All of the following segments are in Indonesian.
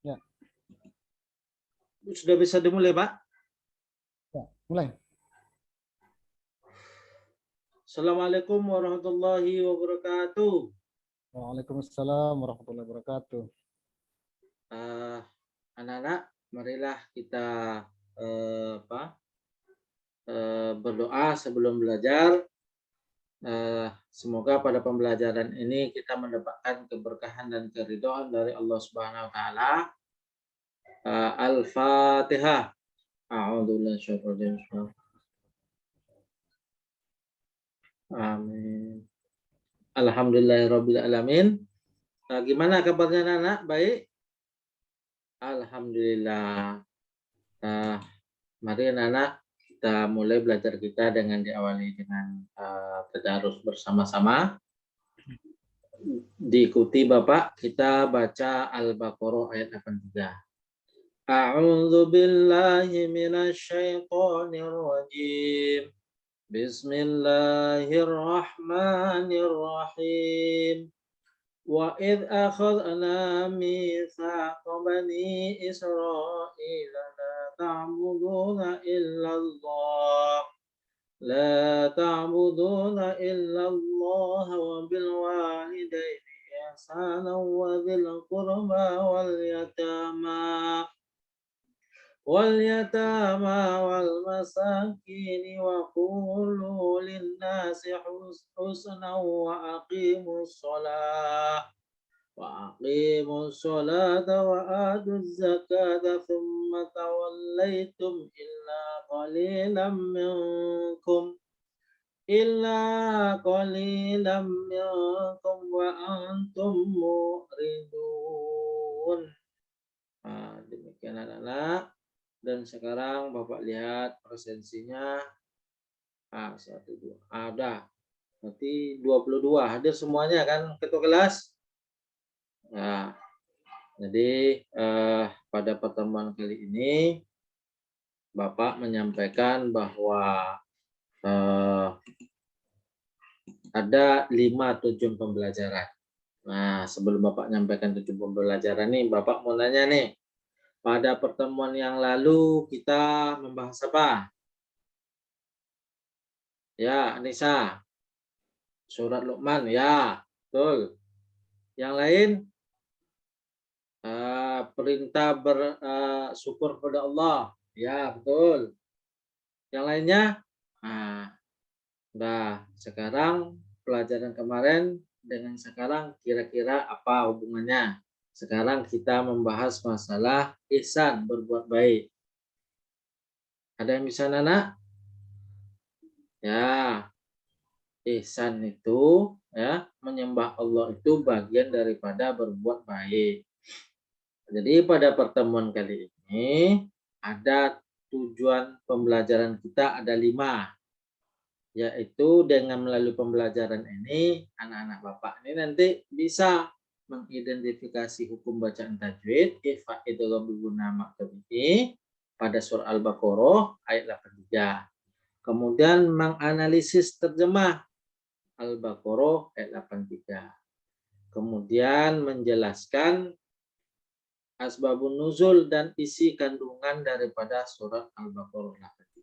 Ya, Sudah bisa dimulai, Pak? ya, mulai. Assalamualaikum warahmatullahi wabarakatuh. Waalaikumsalam warahmatullahi wabarakatuh. Anak-anak, marilah kita berdoa sebelum belajar. Semoga pada pembelajaran ini kita mendapatkan keberkahan dan keridhaan dari Allah Subhanahu wa taala. Al-Fatihah. A'udzubillahi. Amin. Alhamdulillahirabbil alamin. Gimana kabarnya anak-anak? Baik? Alhamdulillah. Mari anak-anak kita mulai belajar kita dengan diawali dengan tadarus bersama-sama. Diikuti Bapak, kita baca Al-Baqarah ayat 83. A'udzu billahi minasyaitonir rajim. Bismillahirrahmanirrahim. Wa idh akhadna mitsaqa bani Israila la ta'buduna illallah wa bil walidayni ihsana wa dhil qurba wal yatama wal masakin wa qulu lin nasi husna وأقيموا الصلاة وآتوا الزكاة ثم توليتم إلا قليلا منكم وأنتم معرضون. Demikian anak-anak. Dan sekarang Bapak lihat presensinya. 1, 2. Ada. Berarti 22. Hadir semuanya kan ketua kelas? Nah, jadi pada pertemuan kali ini Bapak menyampaikan bahwa ada 5 tujuan pembelajaran. Nah, sebelum Bapak menyampaikan tujuan pembelajaran nih, Bapak mau nanya nih. Pada pertemuan yang lalu kita membahas apa? Ya, Anissa. Surat Luqman, ya, betul. Yang lain? Perintah bersyukur kepada Allah. Ya, betul. Yang lainnya? Nah, sekarang pelajaran kemarin dengan sekarang kira-kira apa hubungannya? Sekarang kita membahas masalah ihsan, berbuat baik. Ada yang bisa Nana? Ya, ihsan itu ya, menyembah Allah itu bagian daripada berbuat baik. Jadi pada pertemuan kali ini ada tujuan pembelajaran kita ada 5, yaitu dengan melalui pembelajaran ini anak-anak Bapak ini nanti bisa mengidentifikasi hukum bacaan tajwid pada surah Al-Baqarah ayat 83. Kemudian menganalisis terjemah Al-Baqarah ayat 83. Kemudian menjelaskan asbabun nuzul dan isi kandungan daripada surat Al-Baqarah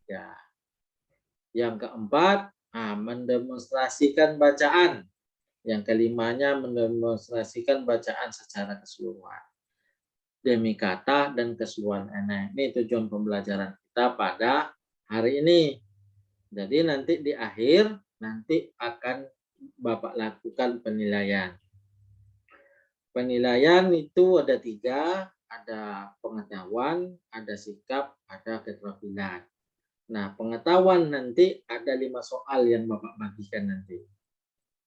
83. Yang keempat, mendemonstrasikan bacaan. Yang kelimanya, mendemonstrasikan bacaan secara keseluruhan. Demi kata dan keseluruhan enek. Ini tujuan pembelajaran kita pada hari ini. Jadi nanti di akhir, nanti akan Bapak lakukan penilaian. Penilaian itu ada 3, ada pengetahuan, ada sikap, ada keterampilan. Nah, pengetahuan nanti ada 5 soal yang Bapak bagikan nanti.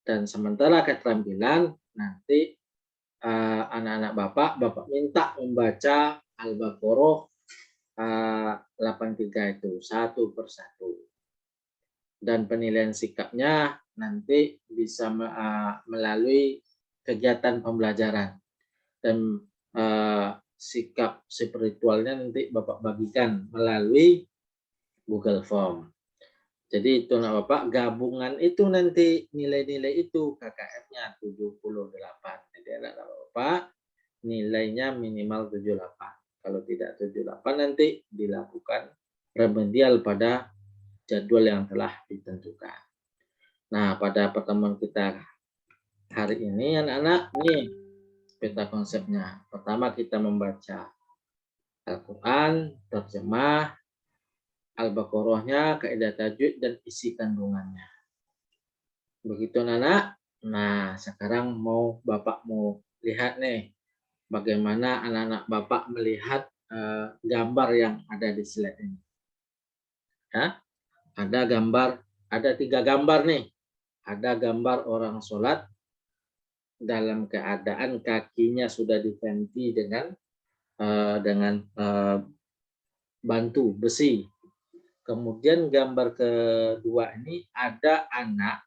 Dan sementara keterampilan nanti anak-anak Bapak minta membaca Al-Baqarah 83 itu satu persatu. Dan penilaian sikapnya nanti bisa melalui kegiatan pembelajaran. Dan sikap spiritualnya nanti Bapak bagikan melalui Google Form. Jadi itu nak Bapak, gabungan itu nanti nilai-nilai itu KKM-nya 78. Jadi anak Bapak nilainya minimal 78. Kalau tidak 78 nanti dilakukan remedial pada jadwal yang telah ditentukan. Nah, pada pertemuan kita hari ini anak-anak, nih peta konsepnya. Pertama kita membaca Al-Quran, terjemah, Al-Baqarahnya, kaidah tajwid, dan isi kandungannya. Begitu anak-anak. Nah, sekarang Bapak mau lihat nih bagaimana anak-anak Bapak melihat gambar yang ada di slide ini. Ya, ada 3 gambar nih. Ada gambar orang sholat dalam keadaan kakinya sudah diganti dengan bantu besi. Kemudian gambar kedua ini ada anak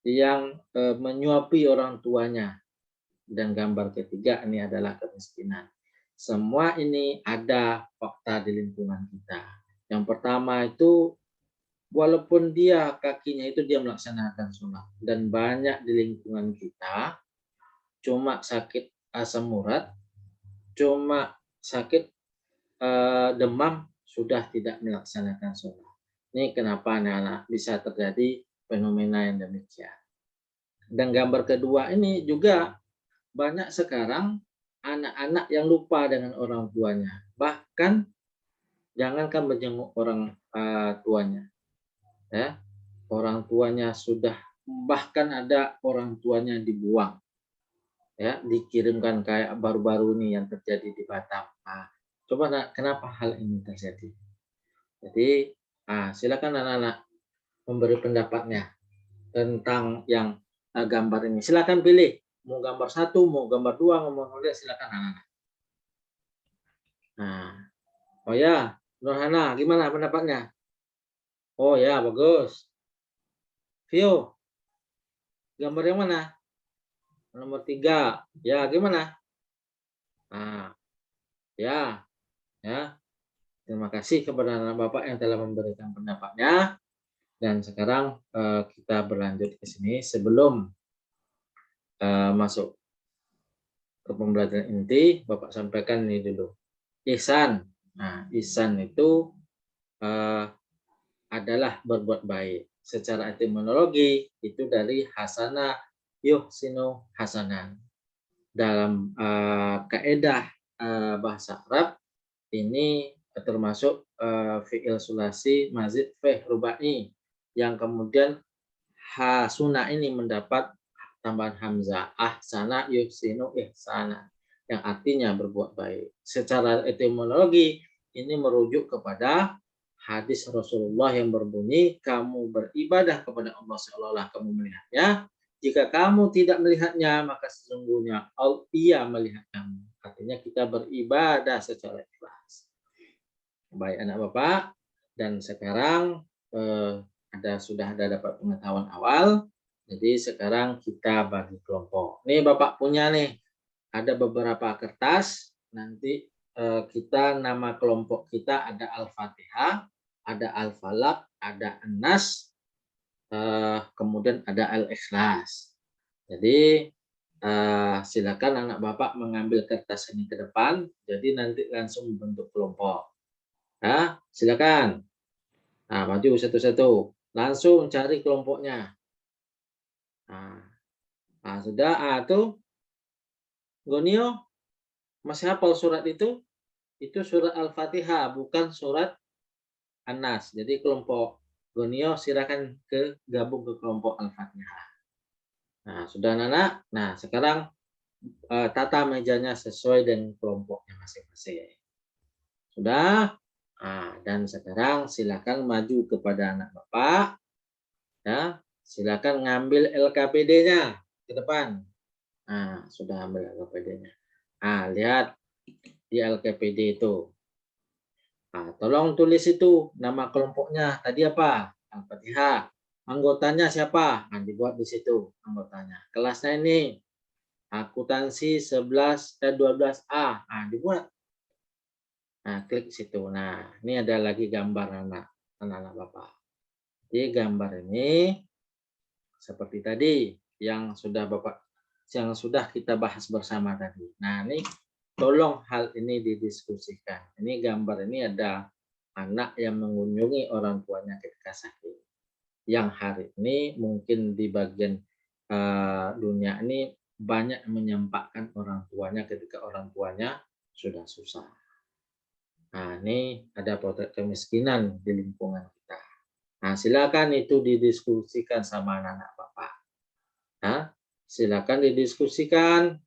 yang menyuapi orang tuanya. Dan gambar ketiga ini adalah kemiskinan. Semua ini ada fakta di lingkungan kita. Yang pertama itu walaupun kakinya itu dia melaksanakan sholat. Dan banyak di lingkungan kita cuma sakit asam urat, cuma sakit demam sudah tidak melaksanakan sholat. Ini kenapa anak-anak bisa terjadi fenomena yang demikian. Dan gambar kedua ini juga banyak sekarang anak-anak yang lupa dengan orang tuanya. Bahkan jangankan menjenguk orang tuanya. Ya, orang tuanya sudah, bahkan ada orang tuanya dibuang. Ya, dikirimkan kayak baru-baru ini yang terjadi di Batam. Coba kenapa hal ini terjadi? Jadi, silakan anak-anak memberi pendapatnya tentang yang gambar ini. Silakan pilih, mau gambar 1, mau gambar 2, mau gambar 3, silakan anak-anak. Nah, oh ya, Nurhana, gimana pendapatnya? Oh ya, bagus. Vio, gambar yang mana? Nomor 3. Ya, gimana? Nah, ya. Terima kasih kepada anak Bapak yang telah memberikan pendapatnya. Dan sekarang kita berlanjut ke sini. Sebelum masuk ke pembelajaran inti, Bapak sampaikan ini dulu. Ihsan. Nah, ihsan itu adalah berbuat baik. Secara etimologi itu dari hasana yuhsinu hasanan. Dalam kaidah bahasa Arab ini termasuk fi'il sulasi mazid fi'il rubai yang kemudian hasuna ini mendapat tambahan hamzah ahsana yuhsinu ihsana yang artinya berbuat baik. Secara etimologi ini merujuk kepada hadis Rasulullah yang berbunyi, kamu beribadah kepada Allah seolah-olah kamu melihatnya. Jika kamu tidak melihatnya, maka sesungguhnya Ia melihat kamu. Artinya kita beribadah secara ikhlas. Baik anak Bapak, dan sekarang sudah ada dapat pengetahuan awal. Jadi sekarang kita bagi kelompok. Nih Bapak punya nih, ada beberapa kertas. Nanti kita nama kelompok kita ada Al-Fatihah, ada Al-Falaq, ada An-Nas, kemudian ada Al-Ikhlas. Jadi silakan anak Bapak mengambil kertas ini ke depan. Jadi nanti langsung membentuk kelompok. Ya, silakan. Nah, maju satu-satu. Langsung cari kelompoknya. Nah sudah. Tuh, Gonio masih hafal surat itu? Itu surat Al-Fatihah, bukan surat An-Nas. Jadi kelompok Gonio silakan gabung ke kelompok Al-Fatihah. Nah, sudah anak-anak. Nah, sekarang tata mejanya sesuai dengan kelompoknya masing-masing. Sudah? Dan sekarang silakan maju kepada anak Bapak. Ya, silakan ngambil LKPD-nya ke depan. Nah, sudah ambil LKPD-nya. Lihat di LKPD itu. Tolong tulis itu nama kelompoknya tadi apa? Al-Fatihah. Anggotanya siapa? Dibuat di situ anggotanya. Kelasnya ini akuntansi 12A. Dibuat. Klik situ. Nah, ini ada lagi gambar anak-anak Bapak. Jadi gambar ini seperti tadi yang sudah Bapak yang sudah kita bahas bersama tadi. Nah, ini tolong hal ini didiskusikan. Ini gambar ini ada anak yang mengunjungi orang tuanya ketika sakit. Yang hari ini mungkin di bagian dunia ini banyak menyampaikan orang tuanya ketika orang tuanya sudah susah. Nah, ini ada potret kemiskinan di lingkungan kita. Nah, silakan itu didiskusikan sama anak-anak Bapak. Nah, silakan didiskusikan.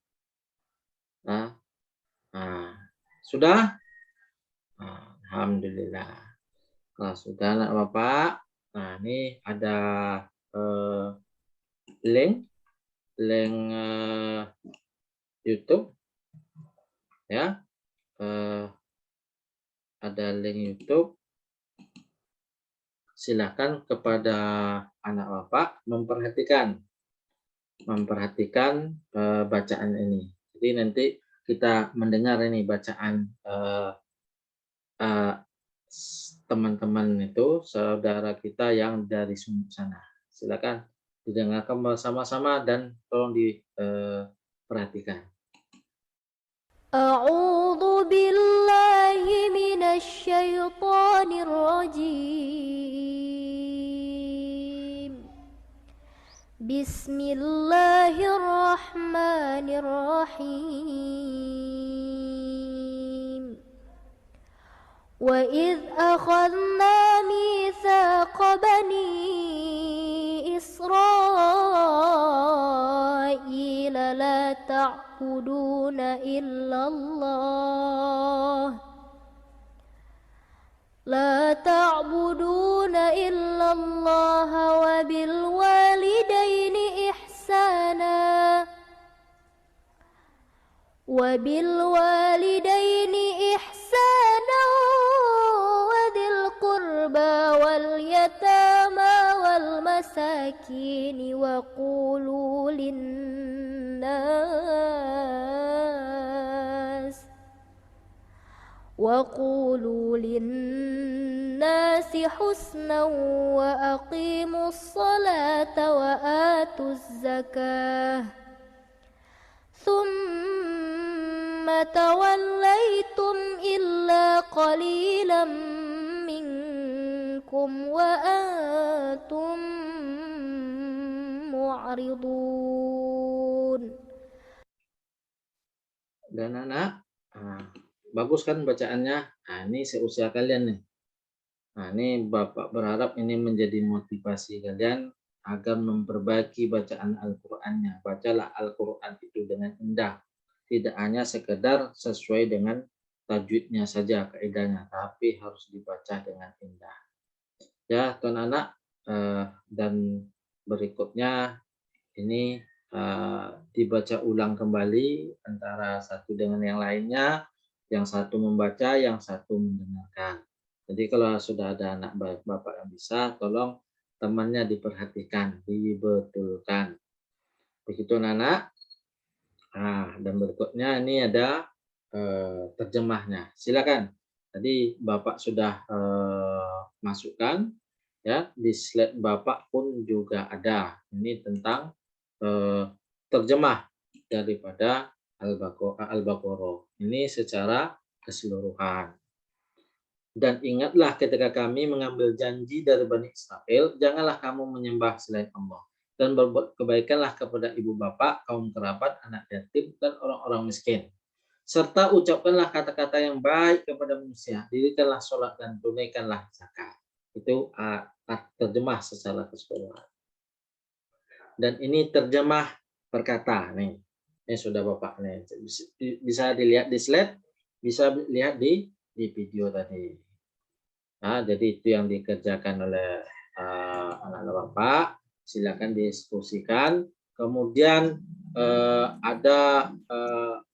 Nah, sudah? Alhamdulillah. Kalau sudah anak Bapak, nah ini ada link YouTube ya. Ada link YouTube. Silakan kepada anak Bapak memperhatikan bacaan ini. Jadi nanti kita mendengar ini bacaan teman-teman itu, saudara kita yang dari sana. Silakan didengarkan bersama-sama dan tolong diperhatikan. أعوذ بالله من الشيطان الرجيم بسم الله الرحمن الرحيم وإذ أخذنا ميثاق بني إسرائيل لا تعبدون إلا الله وبالوالدين إحسانا وذي القربى واليتامى والمساكين وقولوا للناس حسنا وأقيموا الصلاة وآتوا الزكاة ثم توليتم إلا قليلا منكم وأنتم معرضون. Dan anak, bagus kan bacaannya? Nah, ini seusia kalian nih. Nah, ini Bapak berharap ini menjadi motivasi kalian agar memperbaiki bacaan Al-Qur'annya. Bacalah Al-Qur'an itu dengan indah. Tidak hanya sekedar sesuai dengan tajwidnya saja, kaidahnya, tapi harus dibaca dengan indah. Ya, tuan anak, dan berikutnya ini dibaca ulang kembali antara satu dengan yang lainnya, yang satu membaca, yang satu mendengarkan. Jadi kalau sudah ada anak Bapak yang bisa, tolong temannya diperhatikan, dibetulkan. Begitu anak. Nah, dan berikutnya ini ada terjemahnya. Silakan. Tadi Bapak sudah masukkan ya, di slide Bapak pun juga ada. Ini tentang terjemah daripada Al-Baqarah. Ini secara keseluruhan. Dan ingatlah ketika kami mengambil janji dari Bani Israel, janganlah kamu menyembah selain Allah. Dan berbuat kebaikanlah kepada ibu bapak, kaum kerabat, anak yatim, dan orang-orang miskin. Serta ucapkanlah kata-kata yang baik kepada manusia. Dirikanlah sholat dan tunaikanlah zakat. Itu terjemah secara keseluruhan. Dan ini terjemah perkata nih. Ini sudah Bapak nih. Bisa dilihat di slide, bisa lihat di video tadi. Nah, jadi itu yang dikerjakan oleh anak-anak Bapak. Silakan diskusikan. Kemudian ada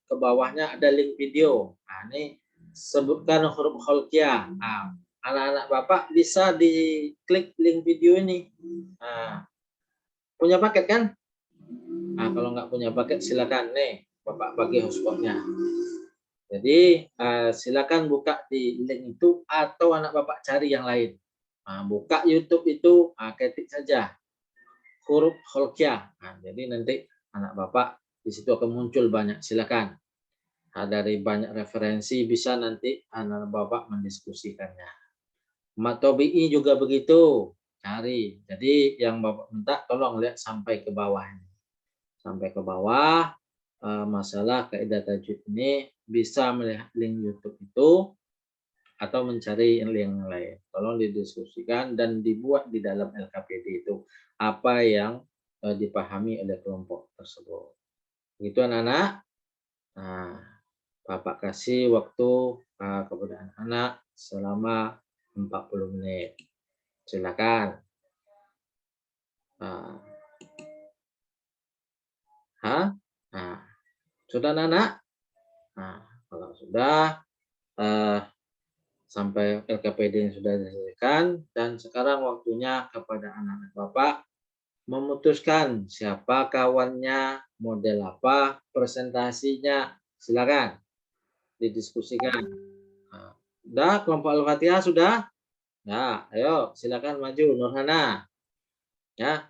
ke bawahnya ada link video. Nah, ini sebutkan huruf kholqiyah. Nah, anak-anak Bapak bisa diklik link video ini. Nah, punya paket kan? Nah, kalau nggak punya paket silakan nih Bapak bagi hotspotnya. Jadi silakan buka di link itu atau anak Bapak cari yang lain. Nah, buka YouTube itu ketik saja huruf kholqiyah. Nah, jadi nanti anak Bapak Di situ akan muncul banyak. Silakan. Dari banyak referensi bisa nanti anak Bapak mendiskusikannya. Mat Tobi'i juga begitu. Cari. Jadi yang Bapak minta tolong lihat sampai ke bawah ini. Sampai ke bawah masalah kaidah tajwid ini bisa melihat link YouTube itu atau mencari link yang lain. Tolong didiskusikan dan dibuat di dalam LKPD itu apa yang dipahami oleh kelompok tersebut. Begitu anak-anak. Nah, Bapak kasih waktu kepada anak-anak selama 40 menit. Silakan. Nah, sudah anak-anak? Nah, kalau sudah sampai LKPD yang sudah diselesaikan dan sekarang waktunya kepada anak-anak Bapak memutuskan siapa kawannya, model apa, presentasinya. Silakan didiskusikan. Nah, sudah kelompok Al-Fatihah sudah? Ya, ayo silakan maju Nurhana. Ya.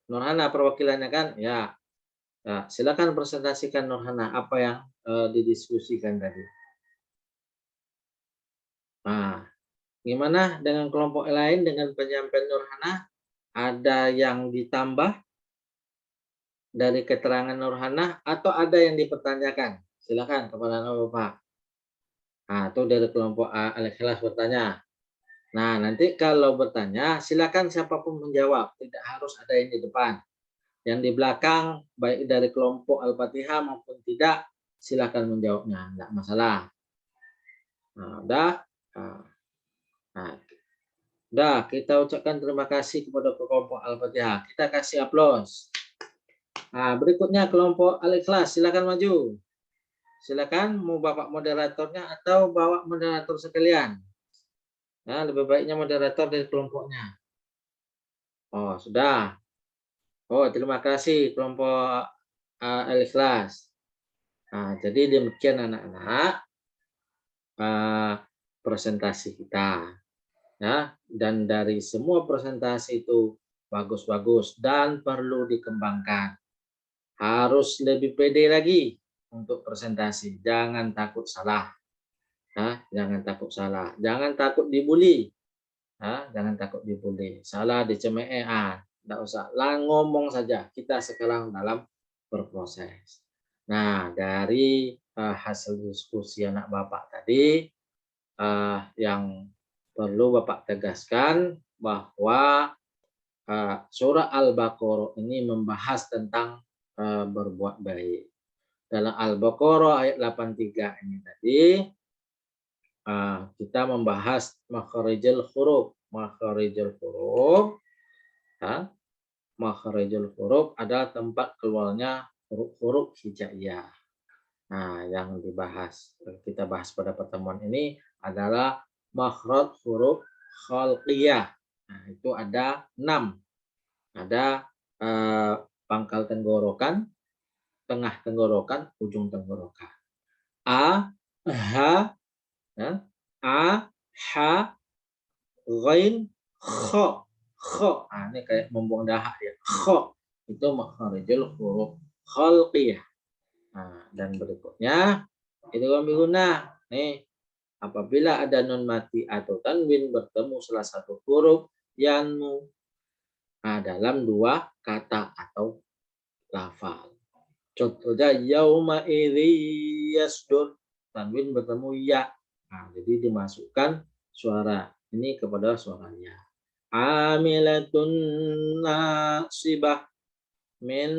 Nurhana perwakilannya kan? Ya. Nah, silakan presentasikan Nurhana apa yang didiskusikan tadi. Nah, gimana dengan kelompok lain dengan penyampaian Nurhana? Ada yang ditambah dari keterangan Nurhana atau ada yang dipertanyakan? Silakan kepada Bapak. Nah, itu dari kelompok Al-Ikhlas bertanya. Nah, nanti kalau bertanya, silakan siapapun menjawab. Tidak harus ada yang di depan. Yang di belakang, baik dari kelompok Al-Fatihah maupun tidak, silakan menjawabnya. Tidak masalah. Nah, udah. Nah, udah, kita ucapkan terima kasih kepada kelompok Al-Fatihah. Kita kasih aplaus. Nah, berikutnya kelompok Al-Ikhlas. Silakan maju. Silakan mau Bapak moderatornya atau bawa moderator sekalian. Nah, lebih baiknya moderator dari kelompoknya. Oh, sudah. Oh, terima kasih kelompok Al-Ikhlas. Nah, jadi demikian anak-anak presentasi kita. Ya, dan dari semua presentasi itu bagus-bagus dan perlu dikembangkan. Harus lebih pede lagi untuk presentasi. Jangan takut salah. Nah, jangan takut salah. Jangan takut dibully. Nah, jangan takut dibully. Salah dicemooh. Tidak usah. Lah ngomong saja. Kita sekarang dalam berproses. Nah, dari hasil diskusi anak Bapak tadi, yang perlu Bapak tegaskan bahwa surah Al-Baqarah ini membahas tentang berbuat baik. Dalam Al-Baqarah ayat 83 ini tadi, kita membahas makharijul huruf. Makharijul huruf, makharijul huruf adalah tempat keluarnya huruf-huruf hijaiyah. Nah, yang kita bahas pada pertemuan ini adalah makhraj huruf khalqiyah. Nah, itu ada 6. Ada pangkal tenggorokan, tengah tenggorokan, ujung tenggorokan. A, ha, a, ha, ghain, kha. Kha. Nah, ini kayak membuang dahak ya. Kha itu makharijul huruf khalqiyah. Nah, dan berikutnya idgham biguna. Nih, apabila ada nun mati atau tanwin bertemu salah satu huruf yanmu dalam dua kata atau lafal. Contohnya yauma idzi yasdur, tanwin bertemu ya. Nah, jadi dimasukkan suara ini kepada suara ya. Amilatun nasibah min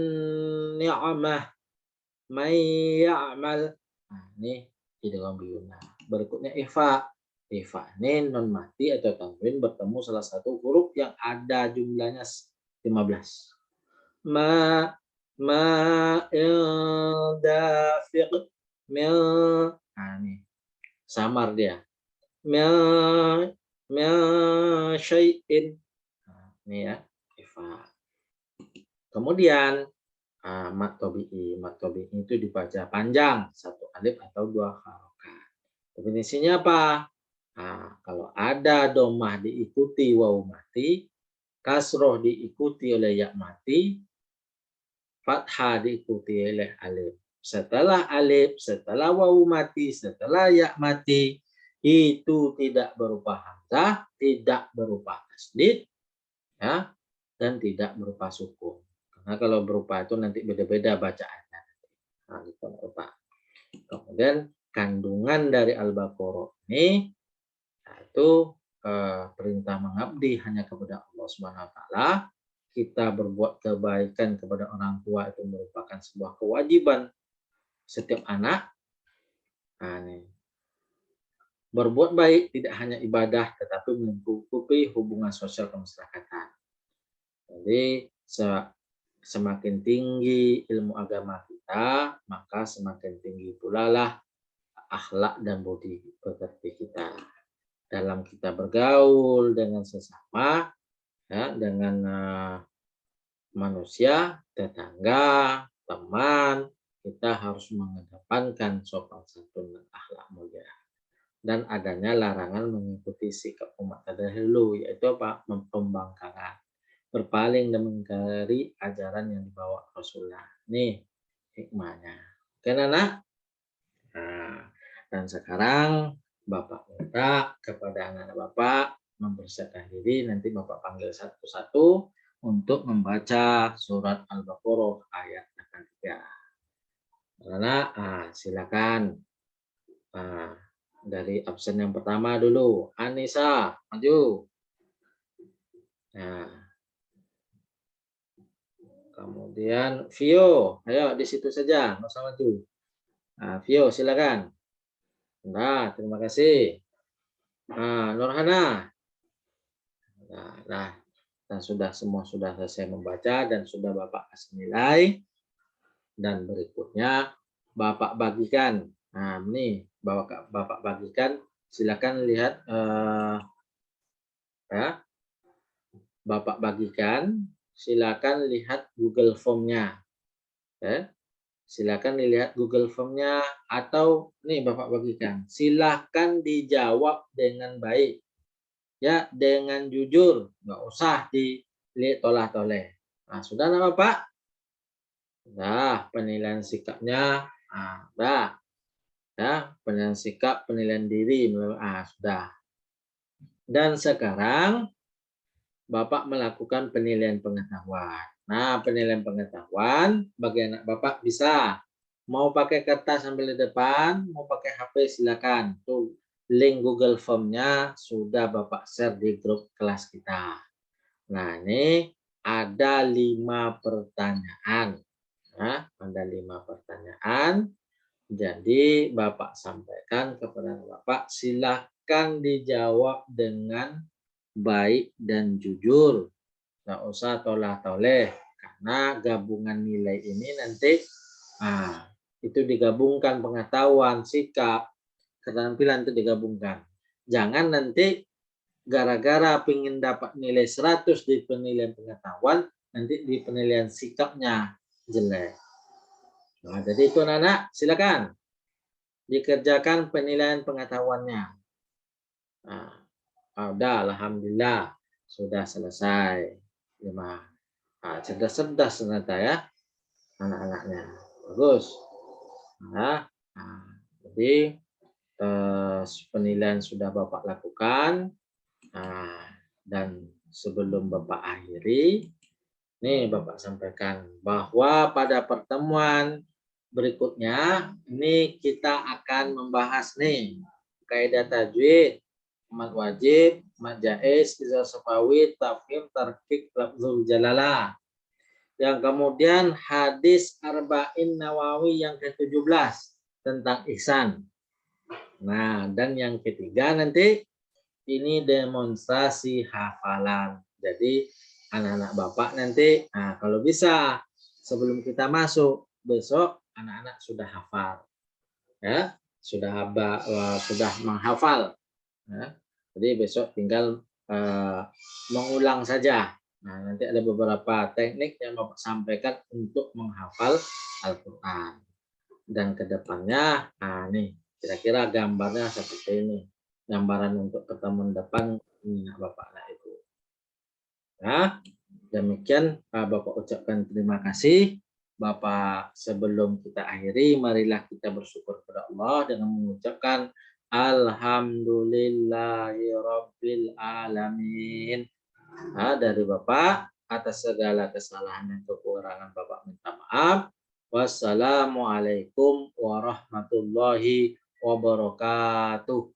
ni'amah may ya'mal. Nah, ini idgham biguna. Berikutnya ifa. Ifa ini non mati atau tanwin bertemu salah satu huruf yang ada jumlahnya 15. Ma dafiq mil. Nah, ini samar dia. Mil syai'in. Nah, ini ya, ifa. Kemudian mat tobi'i. Mat tobi'i itu dibaca panjang, 1 alif atau 2 harokat. Definisinya apa? Nah, kalau ada domah diikuti waw mati, kasroh diikuti oleh ya mati, fathah diikuti oleh alif. Setelah alif, setelah wawu mati, setelah ya mati, itu tidak berupa hamzah, tidak berupa tasdid, ya, dan tidak berupa sukun. Karena kalau berupa itu nanti beda-beda bacaannya. Nah, gitu, Pak. Kemudian kandungan dari Al-Baqarah ini yaitu perintah mengabdi hanya kepada Allah Subhanahu wa taala. Kita berbuat kebaikan kepada orang tua itu merupakan sebuah kewajiban setiap anak. Nah, nih. Berbuat baik tidak hanya ibadah tetapi mencukupi hubungan sosial kemasyarakatan. Jadi semakin tinggi ilmu agama kita, maka semakin tinggi pula lah akhlak dan budi pekerti kita. Dalam kita bergaul dengan sesama, ya, dengan manusia, tetangga, teman, kita harus mengedepankan sopan santun dan akhlak mulia. Dan adanya larangan mengikuti sikap umat terdahulu, yaitu apa? Pembangkangan, berpaling dan mengingkari ajaran yang dibawa Rasulullah. Nih hikmahnya. Oke, anak. Nah, dan sekarang Bapak minta kepada anak-anak Bapak mempersiapkan diri. Nanti Bapak panggil satu-satu untuk membaca surat Al-Baqarah ayat 83. Anak, silakan. Dari absen yang pertama dulu, Anissa, maju. Nah, kemudian Vio, ayo di situ saja, nggak usah maju. Nah, Vio, silakan. Nah, terima kasih. Nah, Nurhana. Nah, dan semua sudah selesai membaca dan sudah Bapak kasih nilai. Dan berikutnya Bapak bagikan. Nah, ini Bapak bagikan. Silakan lihat, ya. Bapak bagikan. Silakan lihat Google Form-nya. Ya. Silakan dilihat Google Form-nya atau nih Bapak bagikan. Silakan dijawab dengan baik. Ya, dengan jujur, nggak usah dilihat tolah-toleh. Nah, sudah nama Pak? Nah, penilaian sikapnya, sudah. Ya, penilaian sikap, penilaian diri, sudah. Dan sekarang Bapak melakukan penilaian pengetahuan. Nah, penilaian pengetahuan bagi anak Bapak bisa. Mau pakai kertas sambil di depan, mau pakai HP silakan. Tuh, link Google Form-nya sudah Bapak share di grup kelas kita. Nah, ini ada 5 pertanyaan. Nah, ada 5 pertanyaan. Jadi, Bapak sampaikan kepada Bapak, silakan dijawab dengan baik dan jujur. Nggak usah tolah-toleh. Karena gabungan nilai ini nanti itu digabungkan pengetahuan, sikap, keterampilan itu digabungkan. Jangan nanti gara-gara pengen dapat nilai 100 di penilaian pengetahuan, nanti di penilaian sikapnya jelek. Nah, jadi itu anak-anak, silakan dikerjakan penilaian pengetahuannya. Nah, udah, alhamdulillah sudah selesai. Cerdas-cerdas ternyata ya anak-anaknya. Bagus. Jadi penilaian sudah Bapak lakukan. Dan sebelum Bapak akhiri, nih Bapak sampaikan bahwa pada pertemuan berikutnya ini kita akan membahas nih kaidah tajwid, mat wajib, mat jaiz, izhar safawi, tafhim, tarkik, lafzul jalalah. Yang kemudian hadis Arba'in Nawawi yang ke-17 tentang ihsan. Nah, dan yang ketiga nanti ini demonstrasi hafalan. Jadi anak-anak Bapak nanti, kalau bisa sebelum kita masuk besok anak-anak sudah hafal, ya sudah menghafal. Ya. Jadi besok tinggal mengulang saja. Nah, nanti ada beberapa teknik yang Bapak sampaikan untuk menghafal Al-Quran. Dan kedepannya, nih kira-kira gambarnya seperti ini. Gambaran untuk pertemuan depan ini Bapak anak Ibu. Nah, demikian Bapak ucapkan terima kasih. Bapak, sebelum kita akhiri, marilah kita bersyukur kepada Allah dengan mengucapkan Alhamdulillahirabbil alamin. Dari Bapak, atas segala kesalahan dan kekurangan Bapak minta maaf. Wassalamualaikum warahmatullahi wabarakatuh.